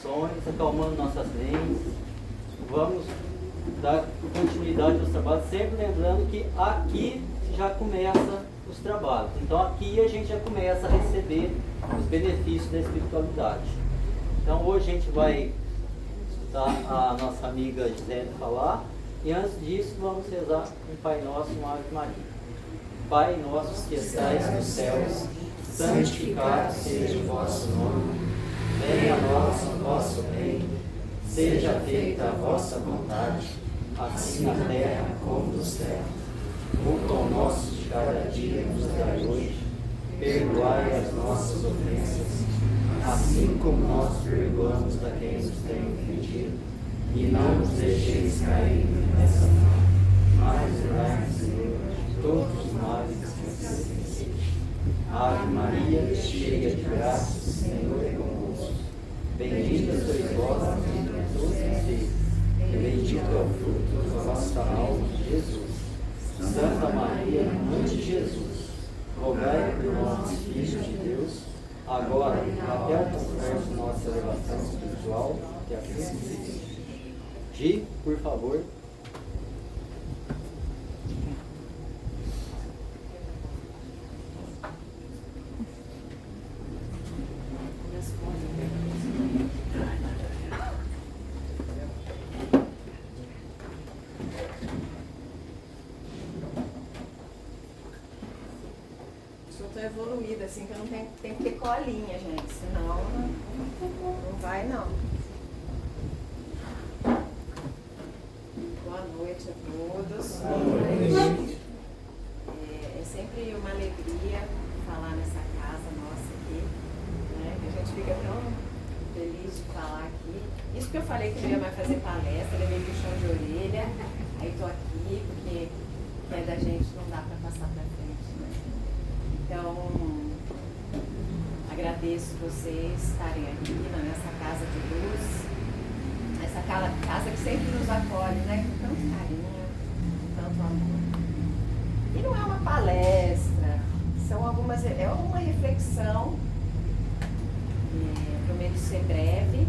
orações, acalmando nossas mentes. Vamos dar continuidade aos trabalhos, sempre lembrando que aqui já começa os trabalhos. Então aqui a gente já começa a receber os benefícios da espiritualidade. Então hoje a gente vai escutar a nossa amiga Gisele falar, e antes disso vamos rezar um Pai Nosso, uma Ave Maria. Pai nosso que estais nos céus, santificado seja o vosso nome, venha a nós o vosso reino, seja feita a vossa vontade, assim na terra como no céu. O pão nosso de cada dia nos dai hoje, perdoai as nossas ofensas, assim como nós perdoamos a quem nos tem ofendido, e não nos deixeis cair nessa mas livrai-nos, Senhor, de todos os males que necessitem. Ave Maria, cheia de graça, o Senhor é convosco. Bendita sois vós entre todas as mulheres, e bendito é o fruto da vossa alma, Jesus. Santa Maria, Mãe de Jesus, rogai por nós, filhos de Deus, agora e até o conforto de nossa elevação espiritual, que assim seja. Gi, por favor. Evoluída, assim, que eu não tenho que ter colinha, gente, senão não vai não. Boa noite a todos. Boa noite. É sempre uma alegria falar nessa casa nossa aqui, né? A gente fica tão feliz de falar aqui. Isso que eu falei que não ia mais fazer palestra, levei puxão de orelha, aí tô aqui porque que é da gente não dá para passar para frente, né? Então, agradeço vocês estarem aqui nessa casa de luz, essa casa que sempre nos acolhe, né? Com tanto carinho, com tanto amor. E não é uma palestra, é uma reflexão, prometo ser breve.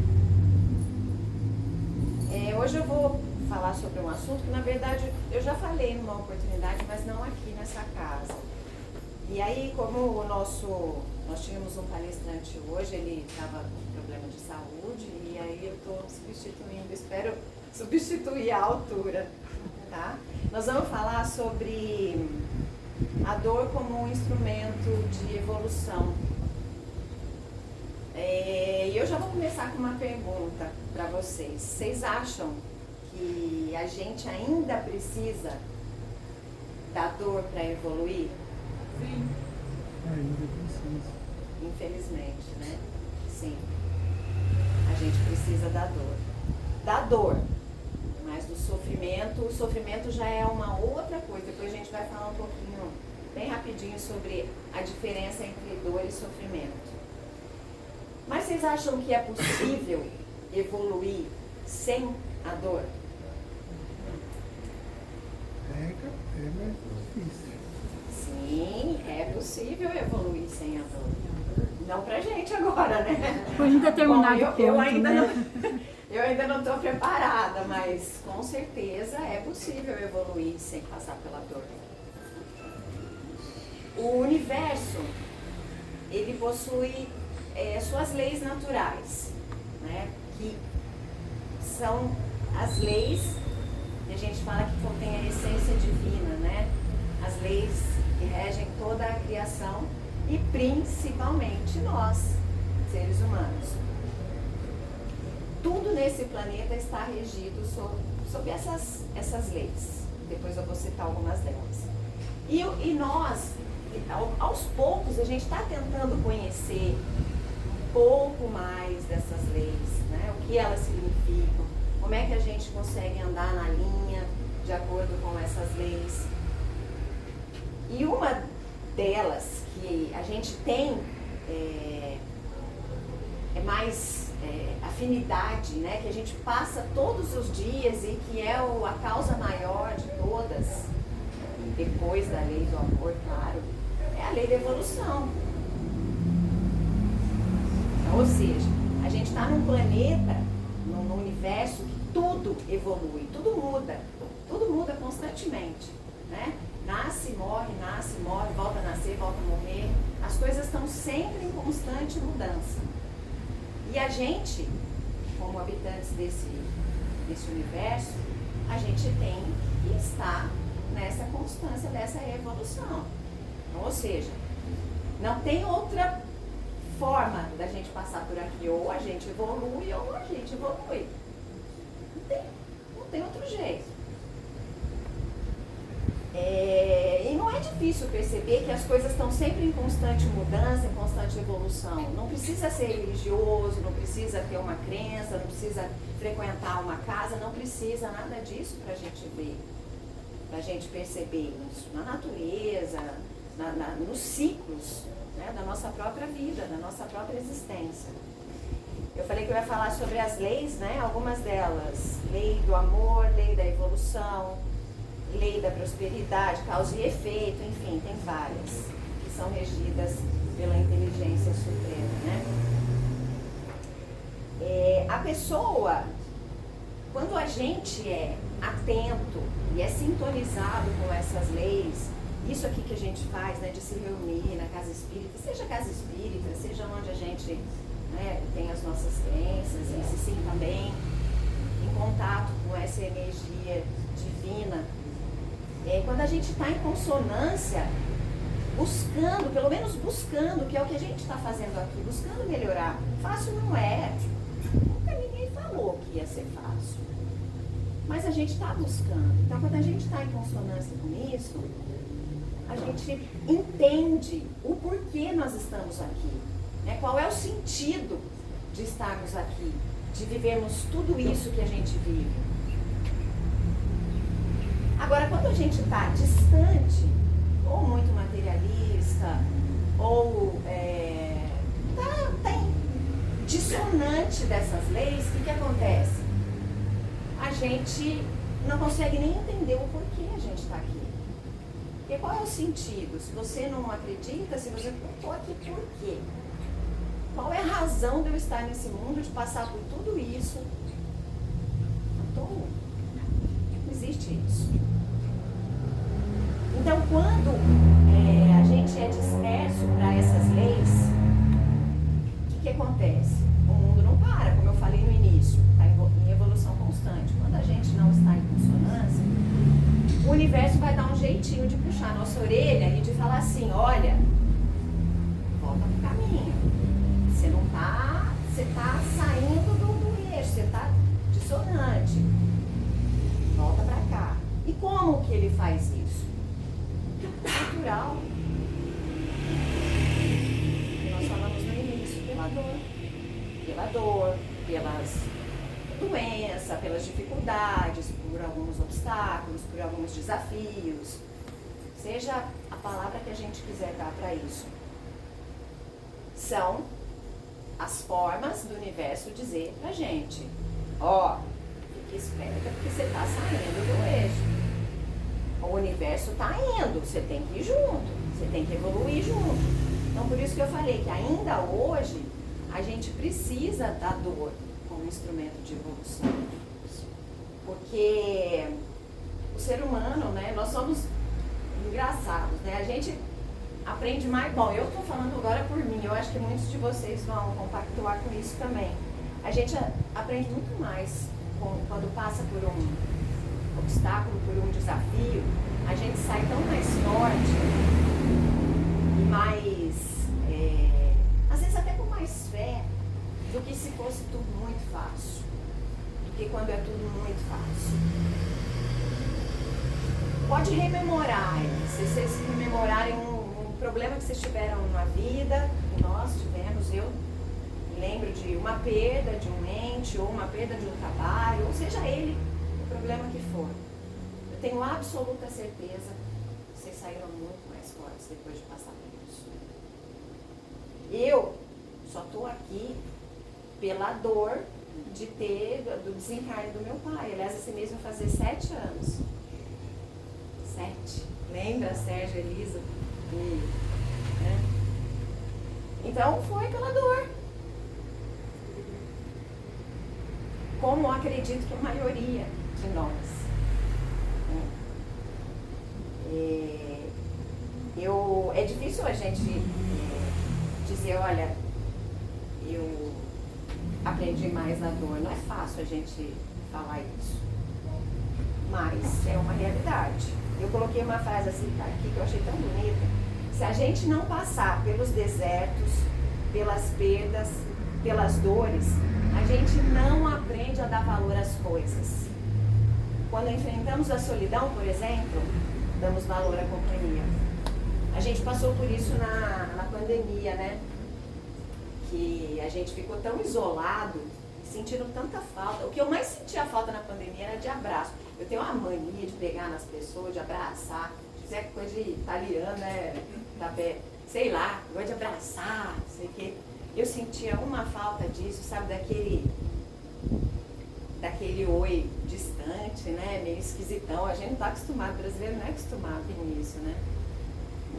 Hoje eu vou falar sobre um assunto que, na verdade, eu já falei numa oportunidade, mas não aqui nessa casa. E aí, como nós tínhamos um palestrante hoje, ele estava com problema de saúde, e aí eu estou substituindo, espero substituir a altura, tá? Nós vamos falar sobre a dor como um instrumento de evolução. E eu já vou começar com uma pergunta para vocês. Vocês acham que a gente ainda precisa da dor para evoluir? Sim. Ainda precisa. Infelizmente, né? Sim. A gente precisa da dor. Da dor. Mas do sofrimento, o sofrimento já é uma outra coisa. Depois a gente vai falar um pouquinho, bem rapidinho, sobre a diferença entre dor e sofrimento. Mas vocês acham que é possível evoluir sem a dor? É mais difícil. Sim, é possível evoluir sem a dor. Não pra gente agora, né? Por um determinado Bom, ponto, eu ainda né? eu ainda não estou preparada, mas com certeza é possível evoluir sem passar pela dor. O universo, ele possui suas leis naturais, né? Que são as leis que a gente fala que contém a essência divina, né? As leis que regem toda a criação e principalmente nós, seres humanos. Tudo nesse planeta está regido sob essas leis. Depois eu vou citar algumas delas. E nós, aos poucos, a gente está tentando conhecer um pouco mais dessas leis, né? O que elas significam, como é que a gente consegue andar na linha de acordo com essas leis. E uma delas que a gente tem mais afinidade, né? Que a gente passa todos os dias e que é a causa maior de todas, e depois da lei do amor, claro, é a lei da evolução. Então, ou seja, A gente está num planeta, num universo que tudo evolui, tudo muda constantemente, né? Nasce, morre, volta a nascer, volta a morrer. As coisas estão sempre em constante mudança. E a gente, como habitantes desse universo, a gente tem que estar nessa constância dessa evolução. Então, ou seja, não tem outra forma da gente passar por aqui. Ou a gente evolui ou a gente evolui. Não tem outro jeito. E não é difícil perceber que as coisas estão sempre em constante mudança, em constante evolução. Não precisa ser religioso, não precisa ter uma crença, não precisa frequentar uma casa, não precisa nada disso para a gente ver, para a gente perceber isso na natureza, nos ciclos, né, da nossa própria vida, da nossa própria existência. Eu falei que eu ia falar sobre as leis, né, algumas delas: lei do amor, lei da evolução, lei da prosperidade, causa e efeito, enfim, tem várias que são regidas pela inteligência suprema, né? A pessoa, quando a gente é atento e é sintonizado com essas leis, isso aqui que a gente faz, né, de se reunir na casa espírita, seja onde a gente, né, tem as nossas crenças e se sinta bem, em contato com essa energia divina. Quando a gente está em consonância, buscando, pelo menos buscando, que é o que a gente está fazendo aqui, buscando melhorar. Fácil não é. Nunca ninguém falou que ia ser fácil. Mas a gente está buscando. Então, quando a gente está em consonância com isso, a gente entende o porquê nós estamos aqui. Né? Qual é o sentido de estarmos aqui, de vivermos tudo isso que a gente vive. Agora, quando a gente está distante, ou muito materialista, ou está dissonante dessas leis, o que acontece? A gente não consegue nem entender o porquê a gente está aqui. Porque qual é o sentido? Se você não acredita, se você não estou aqui por quê? Qual é a razão de eu estar nesse mundo, de passar por tudo isso? Não existe isso. Então, quando a gente é disperso para essas leis, o que acontece? O mundo não para, como eu falei no início, está em evolução constante. Quando a gente não está em consonância, o universo vai dar um jeitinho de puxar a nossa orelha e de falar assim: olha, volta para o caminho. Você não está, você está saindo do eixo, você está dissonante. Volta para cá. E como que ele faz isso? Natural. Nós falamos no início, pela dor, pelas doenças, pelas dificuldades, por alguns obstáculos, por alguns desafios. Seja a palavra que a gente quiser dar para isso. São as formas do universo dizer pra gente: ó, fique esperta porque você está saindo do eixo. O universo está indo, você tem que ir junto, você tem que evoluir junto. Então, por isso que eu falei que ainda hoje a gente precisa da dor como instrumento de evolução. Porque o ser humano, né, nós somos engraçados, né? A gente aprende mais. Bom, eu estou falando agora por mim, eu acho que muitos de vocês vão compactuar com isso também. A gente aprende muito mais quando passa por um obstáculo, por um desafio. A gente sai tão mais forte e mais, às vezes até com mais fé, do que se fosse tudo muito fácil, do que quando é tudo muito fácil. Pode rememorar, se vocês rememorarem um problema que vocês tiveram na vida, que nós tivemos, eu lembro de uma perda de um ente, ou uma perda de um trabalho, ou seja ele o problema que for. Eu tenho absoluta certeza que vocês saíram muito mais fortes depois de passar por isso. Eu só estou aqui pela dor do desencarne do meu pai. Aliás, esse mês vai fazer 7 anos. 7. Lembra, Sérgio, Elisa? Né? Então, foi pela dor. como eu acredito que a maioria de nós. É difícil a gente dizer, olha, eu aprendi mais na dor. Não é fácil a gente falar isso, mas é uma realidade. Eu coloquei uma frase assim aqui que eu achei tão bonita. Se a gente não passar pelos desertos, pelas perdas, pelas dores, a gente não aprende a dar valor às coisas. Quando enfrentamos a solidão, por exemplo, damos valor à companhia. A gente passou por isso na pandemia, né? Que a gente ficou tão isolado, sentindo tanta falta. O que eu mais sentia falta na pandemia era de abraço. Eu tenho uma mania de pegar nas pessoas, de abraçar. Isso é coisa de italiano, né? Sei lá, gosto de abraçar, sei o quê. Eu sentia uma falta disso, sabe? Daquele oi distante, né? Meio esquisitão. A gente não está acostumado, o brasileiro não é acostumado com isso, né?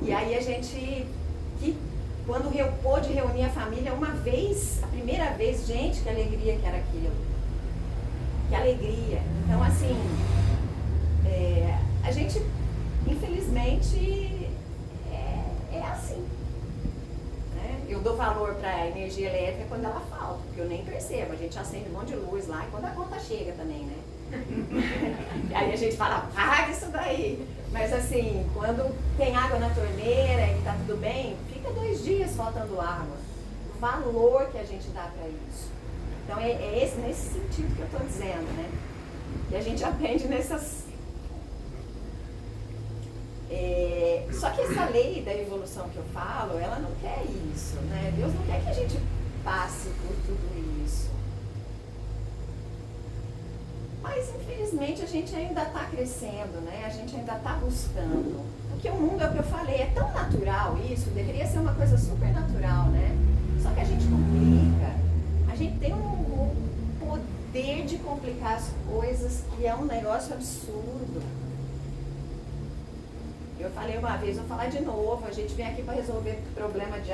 E aí a gente, quando pôde reunir a família uma vez, a primeira vez, gente, que alegria que era aquilo. Que alegria. Então, assim, a gente, infelizmente, é assim. Né? Eu dou valor para a energia elétrica quando ela falta, porque eu nem percebo. A gente acende um monte de luz lá e quando a conta chega também, né? Aí a gente fala, paga isso daí. Mas assim, quando tem água na torneira e tá tudo bem, fica 2 dias faltando água. O valor que a gente dá para isso. Então nesse sentido que eu estou dizendo, né? E a gente aprende nessas... Só que essa lei da evolução que eu falo, ela não quer isso, né? Deus não quer que a gente passe por tudo isso. Mas, infelizmente, a gente ainda está crescendo, né? A gente ainda está buscando. Porque o mundo, é o que eu falei, é tão natural isso, deveria ser uma coisa super natural, né? Só que a gente complica. A gente tem um poder de complicar as coisas que é um negócio absurdo. Eu falei uma vez, vou falar de novo, a gente vem aqui para resolver problema de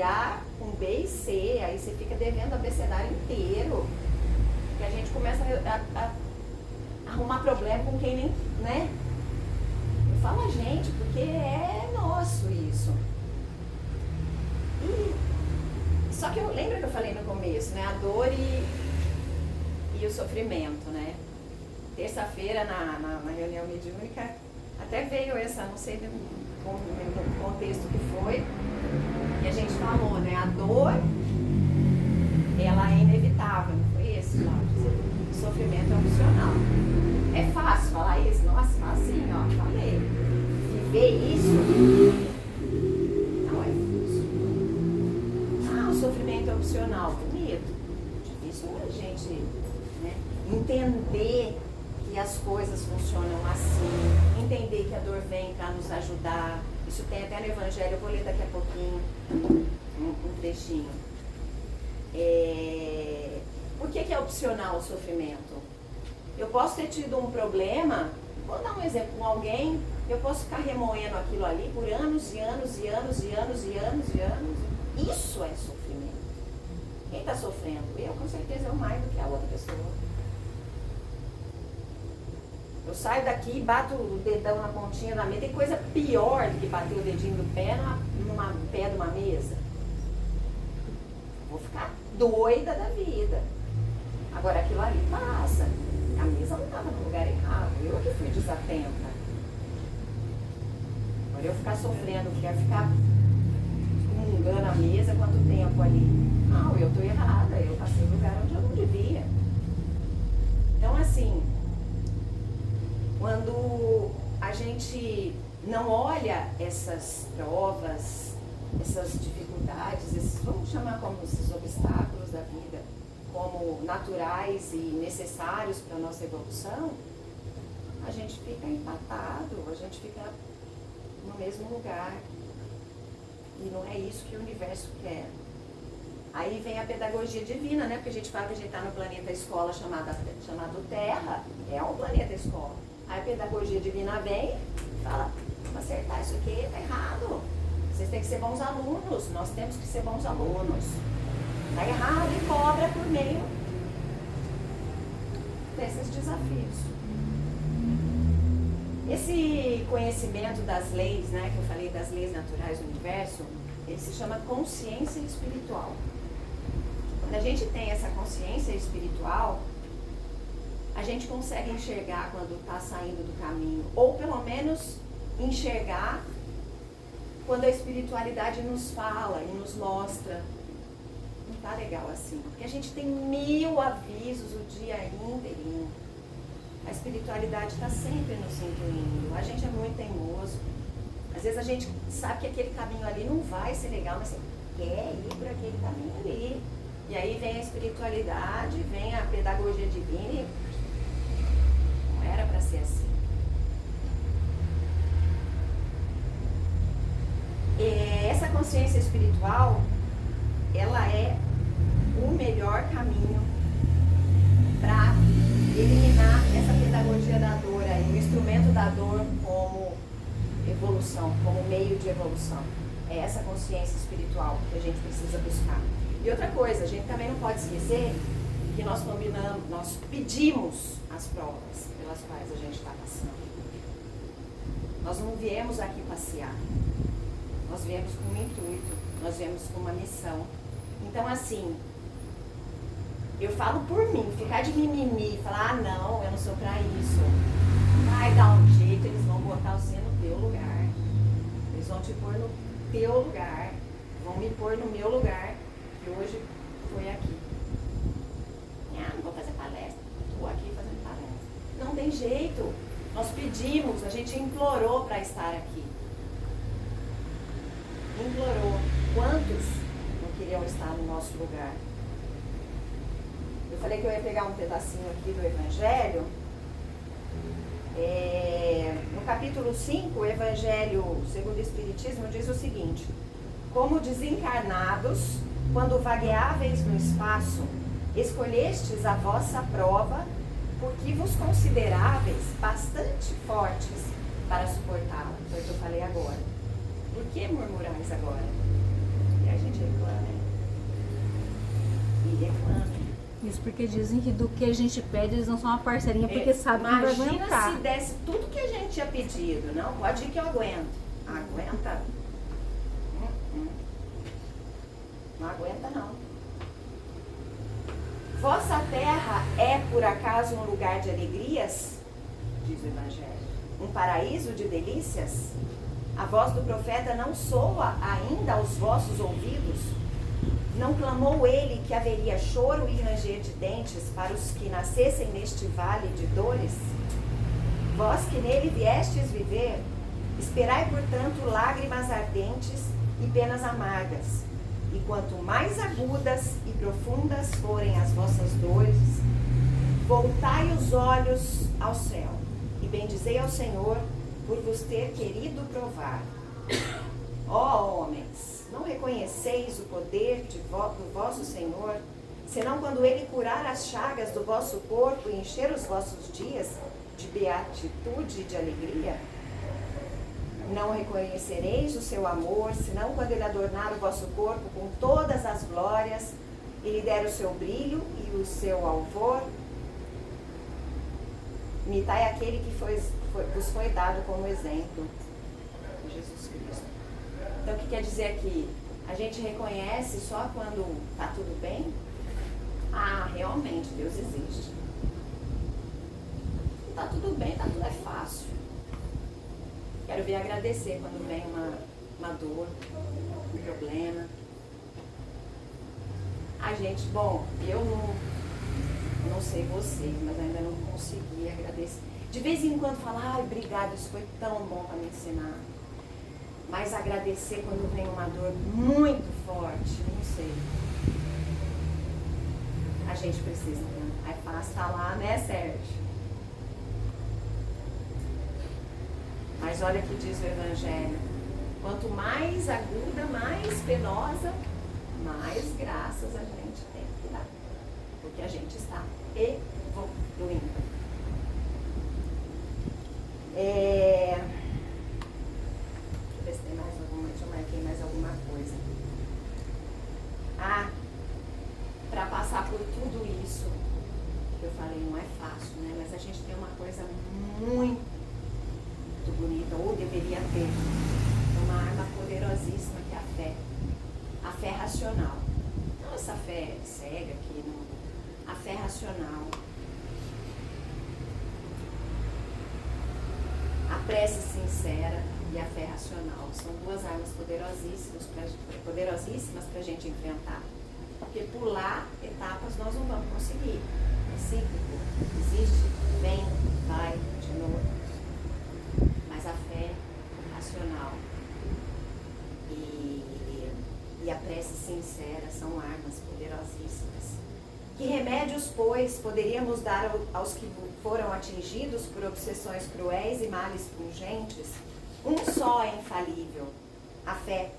A com B e C, aí você fica devendo o abecedário inteiro. Que a gente começa a arrumar problema com quem nem, né? Eu falo a gente, porque é nosso isso. Só que lembra que eu falei no começo, né? A dor e o sofrimento, né? Terça-feira na reunião mediúnica, até veio essa, não sei no contexto que foi, e a gente falou, né? A dor, ela é inevitável, não foi esse lá? O sofrimento é opcional. É fácil falar isso? Nossa, assim, ó, falei. Viver isso não é difícil. O sofrimento é opcional, bonito. Difícil é a gente, né, entender que as coisas funcionam assim, entender que a dor vem para nos ajudar. Isso tem até no Evangelho, eu vou ler daqui a pouquinho um trechinho. Por que é opcional o sofrimento? Eu posso ter tido um problema, vou dar um exemplo, com alguém, eu posso ficar remoendo aquilo ali por anos e anos e anos e anos e anos e anos. Isso é sofrimento. Quem está sofrendo? Eu, com certeza, eu mais do que a outra pessoa. Eu saio daqui e bato o dedão na pontinha da mesa. Tem coisa pior do que bater o dedinho do pé no pé de uma mesa. Vou ficar doida da vida. Agora aquilo ali passa. A mesa não estava no lugar errado. Eu que fui desatenta. Agora eu ficar sofrendo, quero ficar excomungando a mesa quanto tempo ali. Não, eu estou errada. Eu passei no lugar onde eu não devia. Então assim, quando a gente não olha essas provas, essas dificuldades, vamos chamar como esses obstáculos da vida, como naturais e necessários para a nossa evolução, a gente fica empatado, a gente fica no mesmo lugar. E não é isso que o universo quer. Aí vem a pedagogia divina, né? Porque a gente fala que a gente está no planeta escola chamado Terra, é um planeta escola. Aí a pedagogia divina vem e fala, vamos acertar isso aqui, está errado. Vocês têm que ser bons alunos, nós temos que ser bons alunos. Está errado e cobra por meio desses desafios. Esse conhecimento das leis, né, que eu falei das leis naturais do universo, ele se chama consciência espiritual. Quando a gente tem essa consciência espiritual, a gente consegue enxergar quando está saindo do caminho, ou pelo menos enxergar quando a espiritualidade nos fala e nos mostra, não está legal assim, porque a gente tem 1000 avisos o dia inteirinho. A espiritualidade está sempre nos incluindo. A gente é muito teimoso. Às vezes a gente sabe que aquele caminho ali não vai ser legal, mas você quer ir por aquele caminho ali. E aí vem a espiritualidade, vem a pedagogia divina e não era para ser assim. E essa consciência espiritual, ela é o melhor caminho para eliminar essa pedagogia da dor aí, o instrumento da dor como evolução, como meio de evolução. É essa consciência espiritual que a gente precisa buscar. E outra coisa, a gente também não pode esquecer que nós combinamos, nós pedimos as provas pelas quais a gente está passando. Nós não viemos aqui passear. Nós viemos com um intuito, nós viemos com uma missão. Então, assim, eu falo por mim, ficar de mimimi, falar, ah não, eu não sou pra isso. Vai dar um jeito, eles vão botar você no teu lugar. Eles vão te pôr no teu lugar. Vão me pôr no meu lugar, que hoje foi aqui. Ah, não vou fazer palestra, estou aqui fazendo palestra. Não tem jeito. Nós pedimos, a gente implorou para estar aqui. Implorou. Quantos não queriam estar no nosso lugar? Eu falei que eu ia pegar um pedacinho aqui do Evangelho. No capítulo 5, o Evangelho segundo o Espiritismo diz o seguinte: como desencarnados, quando vagueáveis no espaço, escolhestes a vossa prova, porque vos consideráveis bastante fortes para suportá-la. Foi o que eu falei agora. Por que murmurais agora? E a gente reclama. E reclama. Isso porque dizem que do que a gente pede, eles não são uma parceirinha, porque sabem que vai aguentar. Imagina se desse tudo que a gente tinha pedido. Não, pode ir que eu aguento. Aguenta? Não aguenta, não. Vossa terra é, por acaso, um lugar de alegrias? Diz o Evangelho. Um paraíso de delícias? A voz do profeta não soa ainda aos vossos ouvidos? Não clamou ele que haveria choro e ranger de dentes para os que nascessem neste vale de dores? Vós que nele viestes viver, esperai, portanto, lágrimas ardentes e penas amargas. E quanto mais agudas e profundas forem as vossas dores, voltai os olhos ao céu e bendizei ao Senhor por vos ter querido provar. Ó homens, não reconheceis o poder do vosso Senhor, senão quando ele curar as chagas do vosso corpo e encher os vossos dias de beatitude e de alegria? Não reconhecereis o seu amor, senão quando ele adornar o vosso corpo com todas as glórias e lhe der o seu brilho e o seu alvor? Imitai aquele que vos foi dado como exemplo, Jesus Cristo. Então, o que quer dizer aqui? A gente reconhece só quando está tudo bem? Ah, realmente, Deus existe. Está tudo bem, tudo é fácil. Quero vir agradecer quando vem uma dor, um problema. A gente, bom, eu não sei vocês, mas ainda não consegui agradecer. De vez em quando falar, ai, obrigada, isso foi tão bom para me ensinar. Mas agradecer quando vem uma dor muito forte, não sei. A gente precisa, né? Aí fácil estar lá, né, Sérgio? Mas olha o que diz o Evangelho. Quanto mais aguda, mais penosa, mais graças a gente tem que dar. Porque a gente está evoluindo. Deixa eu ver se tem mais alguma, deixa eu marquei mais alguma coisa. Para passar por tudo isso que eu falei, não é fácil. coisa muito bonita, ou deveria ter, uma arma poderosíssima que é a fé. A fé racional. Não essa fé cega que não. A fé racional. A prece sincera e a fé racional. São duas armas poderosíssimas para a gente enfrentar. Porque pular etapas nós não vamos conseguir. É cíclico. Existe, vem, vai, continua. Mas a fé racional e a prece sincera são armas poderosíssimas. Que remédios, pois, poderíamos dar aos que foram atingidos por obsessões cruéis e males pungentes? Um só é infalível: a fé.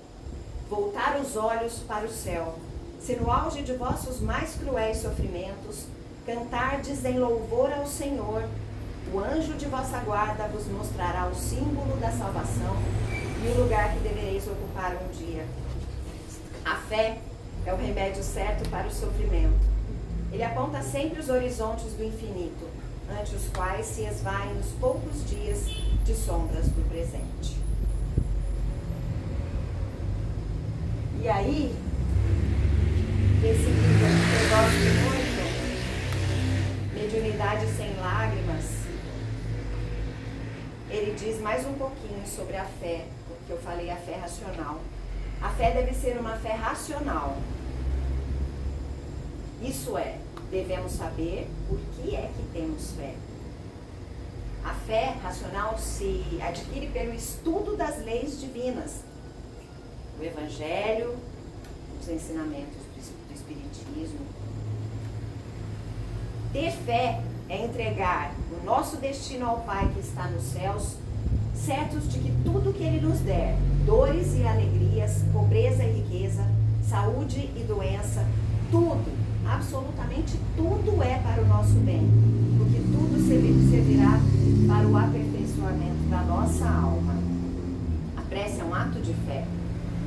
Voltar os olhos para o céu. Se no auge de vossos mais cruéis sofrimentos cantardes em louvor ao Senhor, o anjo de vossa guarda vos mostrará o símbolo da salvação e o lugar que devereis ocupar um dia. A fé é o remédio certo para o sofrimento. Ele aponta sempre os horizontes do infinito, ante os quais se esvaem os poucos dias de sombras do presente. E aí, esse livro que eu gosto muito, Mediunidade Sem Lágrimas, ele diz mais um pouquinho sobre a fé, porque eu falei a fé racional. A fé deve ser uma fé racional. Isso é, devemos saber por que é que temos fé. A fé racional se adquire pelo estudo das leis divinas, o Evangelho, os ensinamentos do Espiritismo. Ter fé é entregar o nosso destino ao Pai que está nos céus, certos de que tudo que Ele nos der, dores e alegrias, pobreza e riqueza, saúde e doença, tudo, absolutamente tudo é para o nosso bem, porque tudo servirá para o aperfeiçoamento da nossa alma. A prece é um ato de fé,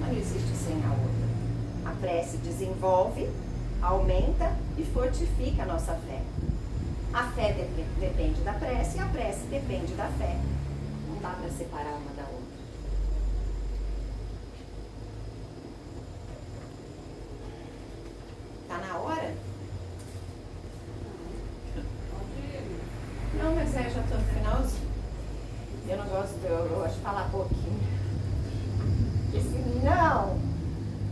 não existe sem a outra. A prece desenvolve, aumenta e fortifica a nossa fé. A fé depende da prece e a prece depende da fé. Não dá para separar uma da outra. Tá na hora? Não, mas já estou no finalzinho. Eu não gosto eu gosto de falar pouquinho. Porque senão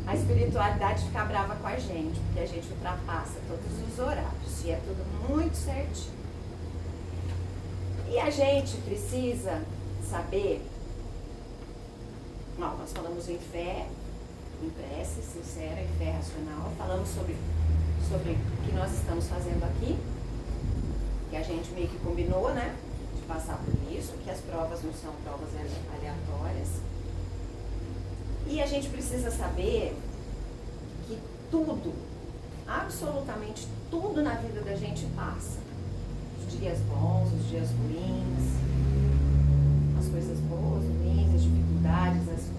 a espiritualidade fica brava com a gente, porque a gente ultrapassa todos os horários e é tudo muito certinho. E a gente precisa saber, nós falamos em fé, em prece sincera e fé racional, falamos sobre o que nós estamos fazendo aqui, que a gente meio que combinou, né, de passar por isso, que as provas não são provas aleatórias. E a gente precisa saber que tudo, absolutamente tudo na vida da gente passa. Os dias bons, os dias ruins, as coisas boas, ruins, as dificuldades,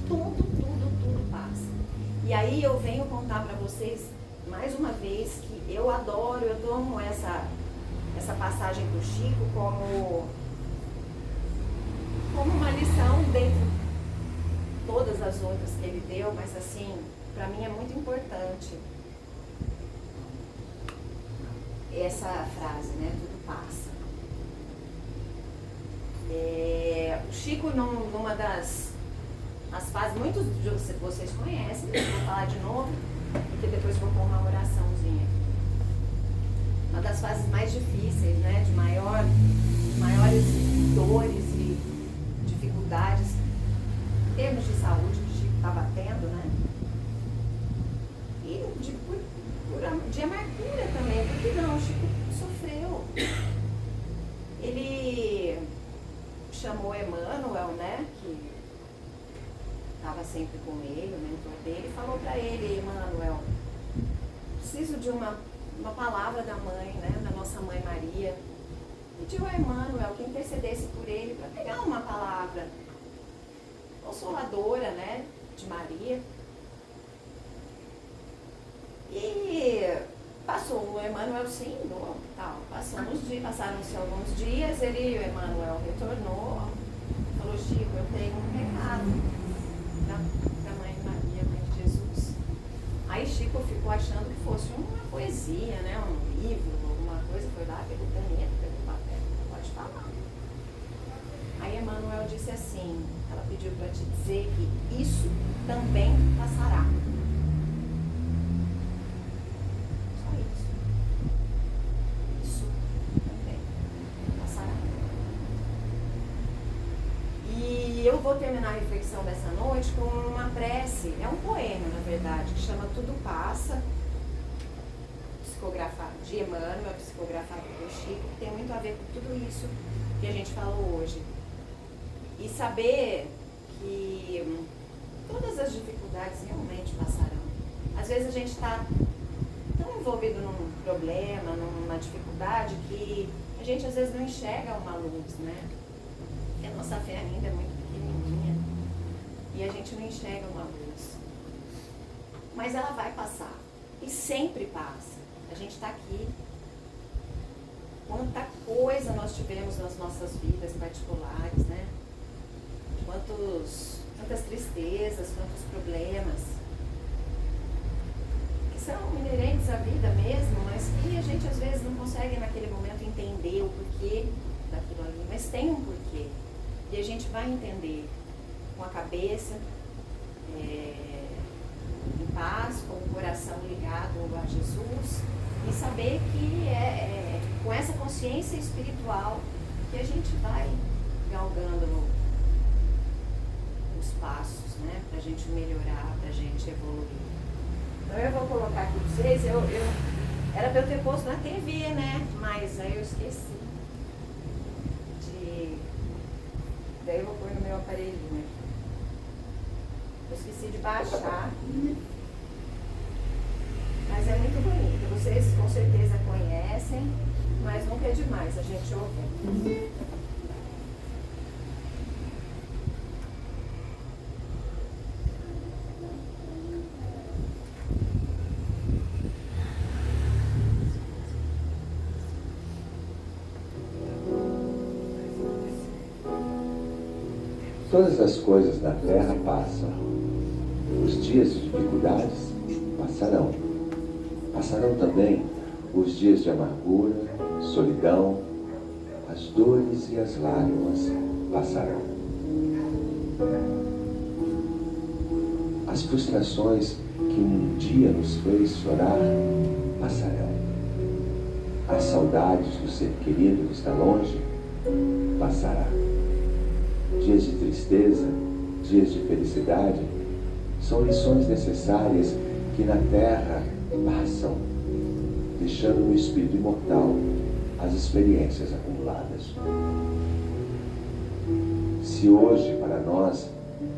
tudo passa. E aí eu venho contar para vocês mais uma vez que eu adoro, eu tomo essa passagem do Chico como uma lição dentro de todas as outras que ele deu, mas assim, para mim é muito importante essa frase, né? Tudo passa. O Chico, numa das fases, muitos de vocês conhecem, eu vou falar de novo, porque depois eu vou pôr uma oraçãozinha. Uma das fases mais difíceis, né? De maiores dores e dificuldades em termos de saúde que o Chico estava tendo, né? E de amargura também, porque não, o Chico sofreu. Ele chamou Emmanuel, né, que estava sempre com ele, o mentor dele, e falou para ele: Emmanuel, preciso de uma palavra da mãe, né, da nossa mãe Maria. Pediu a Emmanuel que intercedesse por ele para pegar uma palavra consoladora, né, de Maria. E passou o Emmanuel sim, tal, Passaram-se alguns dias, ele e o Emanuel retornou, falou: Chico, eu tenho um recado da mãe Maria, mãe de Jesus. Aí Chico ficou achando que fosse uma poesia, né, um livro, alguma coisa, foi lá, pegou caneta, pegou papel, pode falar. Aí Emanuel disse assim, ela pediu para te dizer que isso também passará. Só isso. Isso também passará. E eu vou terminar a reflexão dessa noite com uma prece, é um poema, na verdade, que chama Tudo Passa, psicografado de Emmanuel, psicografado por Chico, que tem muito a ver com tudo isso que a gente falou hoje. E saber que todas as dificuldades realmente passarão. Às vezes a gente está tão envolvido num problema, numa dificuldade, que a gente às vezes não enxerga uma luz, né? Porque a nossa fé ainda é muito pequenininha e a gente não enxerga uma luz. Mas ela vai passar. E sempre passa. A gente está aqui. Quanta coisa nós tivemos nas nossas vidas particulares, né? Quantas tristezas, quantos problemas que são inerentes à vida mesmo, mas que a gente às vezes não consegue naquele momento entender o porquê daquilo ali, mas tem um porquê. E a gente vai entender com a cabeça em paz, com o coração ligado a Jesus, e saber que é com essa consciência espiritual que a gente vai galgando os passos, né, pra gente melhorar, pra gente evoluir. Então eu vou colocar aqui pra vocês, era pra eu ter posto na TV, né, mas aí eu esqueci daí eu vou pôr no meu aparelhinho aqui. Eu esqueci de baixar, mas é muito bonito, vocês com certeza conhecem, mas nunca é demais a gente ouvir. Todas as coisas na terra passam. Os dias de dificuldades passarão. Passarão também os dias de amargura, solidão, as dores e as lágrimas passarão. As frustrações que um dia nos fez chorar passarão. As saudades do ser querido que está longe passará. Dias de tristeza, dias de felicidade, são lições necessárias que na terra passam, deixando no espírito imortal as experiências acumuladas. Se hoje para nós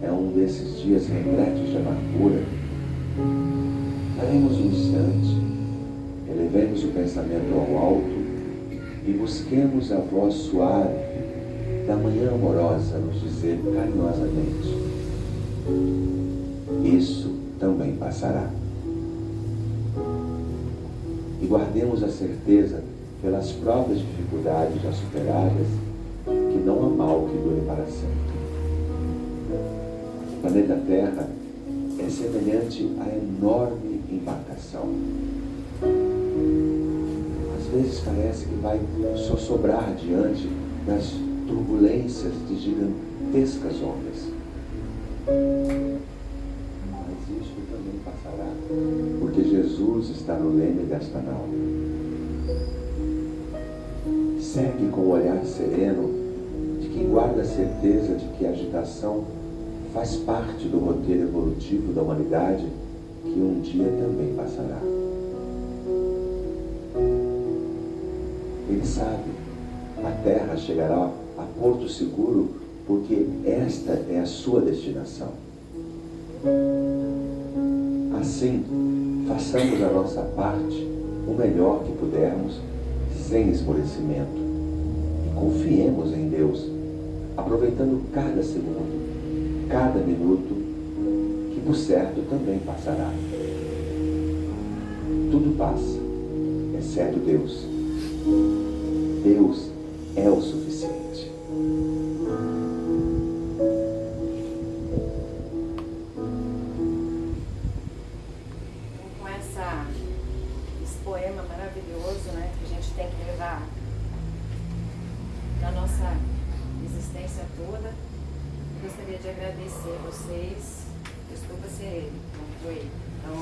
é um desses dias repletos de amargura, paremos um instante, elevemos o pensamento ao alto e busquemos a voz suave da manhã amorosa nos dizer carinhosamente: isso também passará. E guardemos a certeza, pelas próprias dificuldades já superadas, que não há mal que dure para sempre. O planeta Terra é semelhante à enorme embarcação. Às vezes parece que vai sossobrar diante das turbulências de gigantescas ondas. Mas isto também passará, porque Jesus está no leme desta nau. Segue com o olhar sereno de quem guarda a certeza de que a agitação faz parte do roteiro evolutivo da humanidade, que um dia também passará. Ele sabe, a Terra chegará a porto seguro, porque esta é a sua destinação. Assim, façamos a nossa parte o melhor que pudermos, sem esmorecimento, e confiemos em Deus, aproveitando cada segundo, cada minuto, que por certo também passará. Tudo passa, exceto Deus. Deus é o suficiente. Com esse poema maravilhoso, né, que a gente tem que levar na nossa existência toda, eu gostaria de agradecer vocês. Desculpa se não foi tão,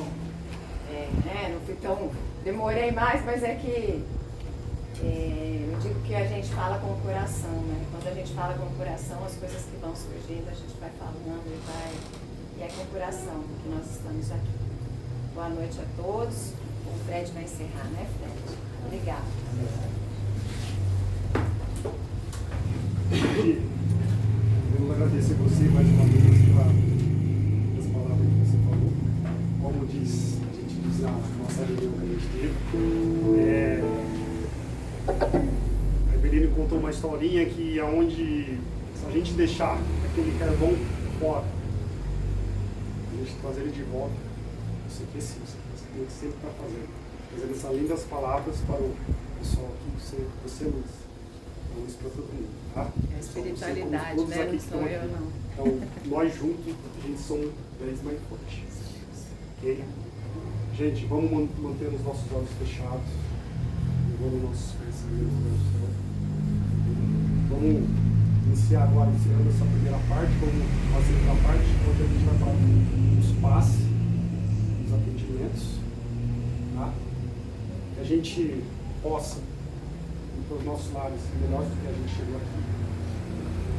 não fui tão, demorei mais, mas é que eu digo que a gente fala com o coração, né? Quando a gente fala com o coração, as coisas que vão surgindo, a gente vai falando e é com o coração que nós estamos aqui. Boa noite a todos. O Fred vai encerrar, né, Fred? Obrigada. Vamos agradecer você mais uma vez pelas palavras que você falou. Como a gente diz na nossa reunião que a gente teve, a Eveline contou uma historinha que aonde, se a gente deixar aquele carvão fora, a gente trazer ele de volta, você precisa, você tem que sempre estar fazendo essas lindas palavras para o pessoal aqui, você Luiz. Então, isso para todo mundo, tá? É a espiritualidade, né? Não sou eu, não. Então, nós juntos, a gente somos 10 mais fortes. Ok? Gente, vamos manter os nossos olhos fechados. Vamos nossos pensamentos no céu. Vamos iniciar agora, encerrando essa primeira parte. Vamos fazer outra parte, onde a gente vai falar dos passes, dos atendimentos. Tá? Que a gente possa ir para os nossos lares melhor do que a gente chegou aqui.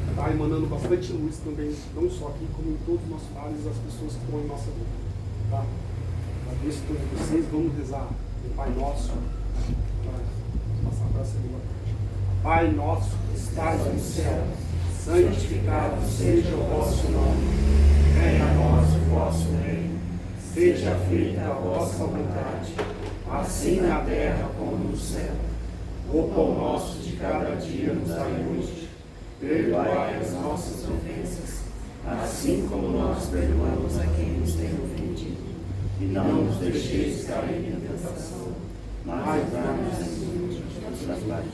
Está emanando bastante luz também, não só aqui, como em todos os nossos lares, as pessoas que estão em nossa vida. Tá? Agradeço a todos vocês. Vamos rezar o Pai Nosso. Passar para a segunda parte. Pai nosso, que estás no céu, santificado seja o vosso nome. Venha a nós o vosso reino. Seja feita a vossa vontade, assim na terra como no céu. O pão nosso de cada dia nos dai hoje. Perdoai as nossas ofensas, assim como nós perdoamos a quem nos tem ofendido. E não nos deixeis cair em tentação, mas dai-nos das partes.